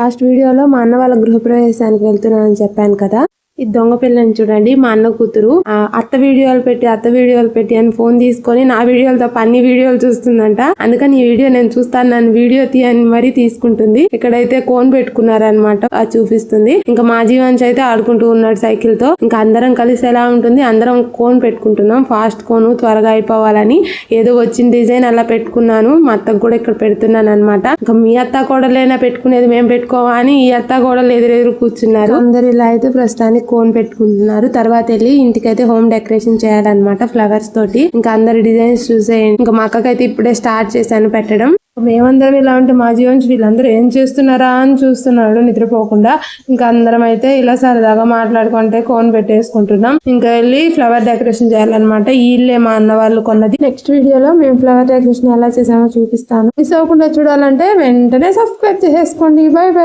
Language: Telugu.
లాస్ట్ వీడియోలో మా అన్న వాళ్ళ గృహప్రవేశానికి వెళ్తున్నానని చెప్పాను కదా. ఈ దొంగ పిల్లని చూడండి, మా అన్న కూతురు అత్త వీడియోలు పెట్టి అని ఫోన్ తీసుకొని నా వీడియోలతో అన్ని వీడియోలు చూస్తుందంట. అందుకని ఈ వీడియో నేను చూస్తాను, నన్ను వీడియో తీయని మరీ తీసుకుంటుంది. ఇక్కడైతే కోన్ పెట్టుకున్నారనమాట, అది చూపిస్తుంది. ఇంకా మా జీవన్స్ అయితే ఆడుకుంటూ ఉన్నాడు సైకిల్ తో. ఇంకా అందరం కలిసి ఎలా ఉంటుంది, అందరం కోన్ పెట్టుకుంటున్నాం. ఫాస్ట్ కోన్ త్వరగా అయిపోవాలని ఏదో వచ్చిన డిజైన్ అలా పెట్టుకున్నాను. మా అత్తకు కూడా ఇక్కడ పెడుతున్నాను అనమాట. ఇంకా మీ అత్త కోడలైనా పెట్టుకునేది మేము పెట్టుకోవా అని ఈ అత్త కోడలు ఎదురెదురు కూర్చున్నారు. అందరు ఇలా అయితే ప్రస్తుతానికి కోన్ పెట్టుకుంటున్నారు. తర్వాత వెళ్ళి ఇంటికైతే హోమ్ డెకరేషన్ చేయాలన్నమాట ఫ్లవర్స్ తోటి. ఇంకా అందరి డిజైన్స్ చూసేయండి. ఇంకా మా అక్కకైతే ఇప్పుడే స్టార్ట్ చేశాను పెట్టడం. మేమందరం ఇలా ఉంటే మా జీవన్స్ వీళ్ళందరూ ఏం చేస్తున్నారా అని చూస్తున్నాడు నిద్రపోకుండా. ఇంకా అందరం అయితే ఇలా సరదాగా మాట్లాడుకుంటే కోన్ పెట్టేసుకుంటున్నాం. ఇంకా వెళ్ళి ఫ్లవర్ డెకరేషన్ చేయాలన్నమాట. ఈ ఇల్లే మా అన్న వాళ్ళు కొన్నది. నెక్స్ట్ వీడియోలో మేము ఫ్లవర్ డెకరేషన్ ఎలా చేసామో చూపిస్తాను. మిస్ అవ్వకుండా చూడాలంటే వెంటనే సబ్స్క్రైబ్ చేసేసుకోండి. By by.